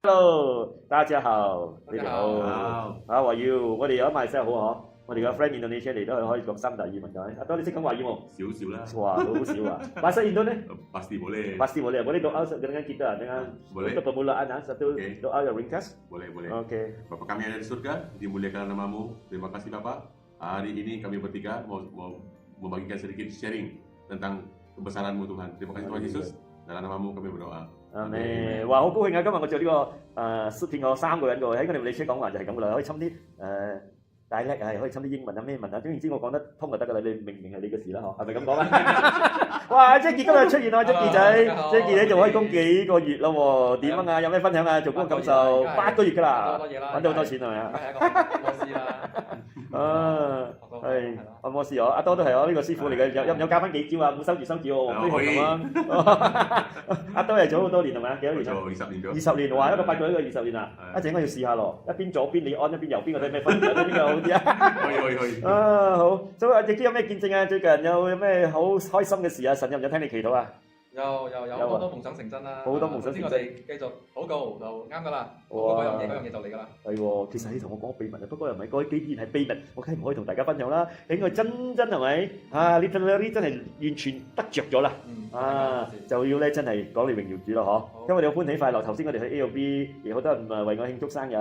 Hello，大家好，你哋好。好。啊，華耀，我哋有馬來西亞好嗬，我哋嘅 friend Indonesia 嚟都係可以講三大語文嘅。阿多你識講華語冇？少少啦。哇，好少啊。Bahasa Indo nih? Pasti boleh. Pasti boleh. Boleh doa dengan kita dengan Boleh. untuk permulaan satu Oke. doa yang ringkas. Boleh, boleh. Oke. Bapa kami yang ada di surga, dimuliakan namamu. Terima kasih Bapak. Hari ini kami bertiga mau membagikan sedikit sharing tentang kebesaran-Mu Tuhan. Terima kasih Tuhan Yesus. Dalam namamu kami berdoa. Amen. 哇，好高興啊！今日我做呢個視片，我3個人喎，喺我哋馬來西亞講話就係咁噶啦，可以侵啲大叻啊，可以侵啲英文啊咩文啊，總言之我講得通就得噶啦，你明唔明係你嘅事啦嗬，係咪咁講啊？哇！Jackie 今日出現啦，Jackie 仔，Jackie 仔做開工幾個月啦喎，點啊？有咩分享啊？做工感受？8個月㗎啦，揾到好多錢係咪啊？係一個按摩師啦。啊，係按摩師哦，阿多都係哦，呢個師傅嚟嘅，有唔有教翻幾招啊？冇收住我，黃飛鴻咁啊！阿多係做好多年係咪啊？幾多年啊？20年咗。20年，哇！一個8個月，一個20年啦，一陣應該要試下咯，一邊左邊你按，一邊右邊，我睇咩分別，邊個好啲啊？可以。啊好，所以阿Jackie有咩見證啊？最近有咩好開心嘅事啊？神有唔有聽你祈禱啊？有好多夢想成真啦！好多夢想成真。我哋繼續禱告就啱噶啦，嗰樣嘢就嚟噶啦。係喎，其實你同我講個秘密啊，不過又唔係嗰幾件係秘密，我梗係唔可以同大家分享啦。應該真係咪啊？Literally 真係完全得着咗啦！就要咧真係講你榮耀主咯，嗬！因為你好歡喜快樂。頭先我哋去 A.O.B， 亦好多人為我慶祝生日。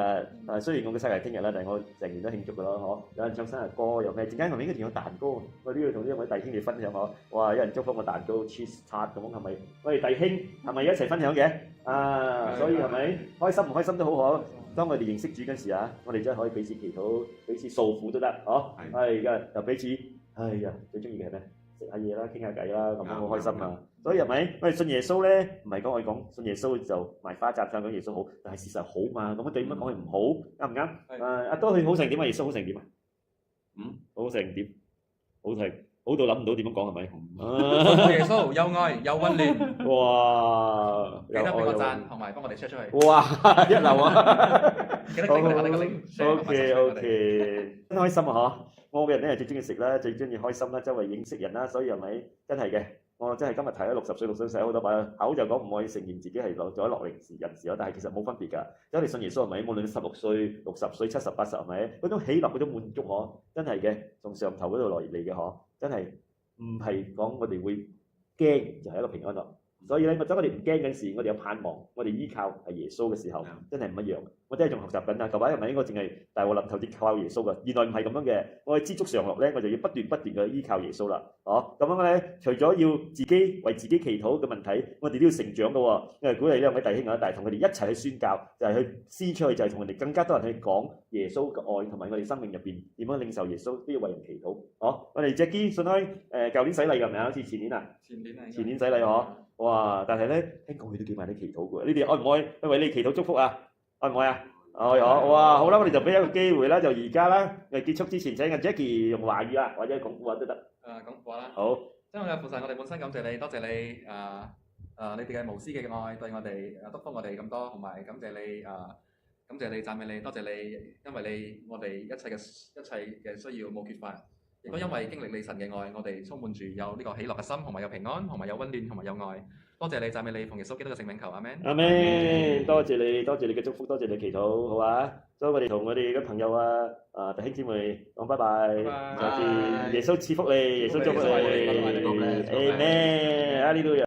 雖然我嘅生日聽日啦，但係我成年都慶祝噶咯，嗬！有人唱生日歌，又咩？陣間後面應該仲有蛋糕，我呢度同呢位弟兄哋分享嗬。哇！有人祝福我蛋糕 cheese tart 咁，係咪？我哋弟兄係咪一齊分享嘅？所以係咪開心唔開心都好可？當我哋認識主嗰時啊，我哋真係可以彼此祈禱、彼此訴苦都得，嗬！係嘅，又彼此，哎呀，最中意嘅係咩？食下嘢啦，傾下偈啦，咁樣好開心啊！所以係咪？我哋信耶穌咧，唔係講我哋講信耶穌就賣花讚唱講耶穌好，但係事實好嘛？咁樣對點樣講佢唔好？啱唔啱？阿多佢好成點啊？耶穌好成點啊？好成點？好到諗唔到點樣講係咪？耶穌又愛又溫暖。哇！記得俾個讚，同埋幫我哋 share 出去。哇！一流啊！記得整我哋下個 link。OK，真開心啊！嗬，我嘅人咧係最中意食啦，最中意開心啦，周圍認識人啦，所以係咪真係嘅？我真係今日睇咗60歲使好多把口就講唔可以承認自己係做咗樂齡人士咯，但係其實冇分別㗎。因為你信耶穌係咪？無論你16歲、60歲、70、80係咪？嗰種喜樂、嗰種滿足嗬，真係嘅，從上頭嗰度來嚟嘅嗬，真係唔係講我哋會驚就係一個平安樂。所以咧，當我哋唔驚嗰時，我哋有盼望，我哋依靠係耶穌嘅時候，真係唔一樣。我真係仲學習緊啊！舊排係咪應該淨係大鑊林頭啲靠耶穌㗎？原來唔係咁樣嘅。我哋知足常樂咧，我就要不斷嘅依靠耶穌啦。咁樣咧，除咗要自己為自己祈禱嘅問題，我哋都要成長嘅喎。因為鼓勵呢兩位弟兄啊，但係同佢哋一齊去宣教，就係去施出去，就係同人哋更加多人去講耶穌嘅愛，同埋我哋生命入邊點樣領受耶穌，都要為人祈禱。我哋Jackie信開舊年洗禮㗎，係咪啊？好似前年啊？前年洗禮嗬。哇！但係咧，聽講佢都幾萬啲祈禱嘅，你哋愛唔愛為你祈禱祝福啊？愛唔愛啊？愛我哇！好啦，我哋就俾一個機會啦，就而家啦，結束之前請阿Jackie用華語啊，或者廣府話都得。廣府話啦。好。真係父神，我哋本身感謝你，多謝你你哋嘅無私嘅愛對我哋祝福我哋咁多，同埋感謝你感謝你讚美你，多謝你，因為你我哋一切嘅需要冇缺乏。亦都因為經歷你神嘅愛，我哋充滿住有呢個喜樂嘅心，同埋有平安，同埋有溫暖，同埋有愛。多謝你，讚美你，奉耶穌基督嘅聖名求，阿們。阿們，多謝你嘅祝福，多謝你祈禱，好啊！所以我哋同我哋嘅朋友弟兄姊妹講拜拜，再見，耶穌賜福你，耶穌祝福你，阿們，哈利路亞。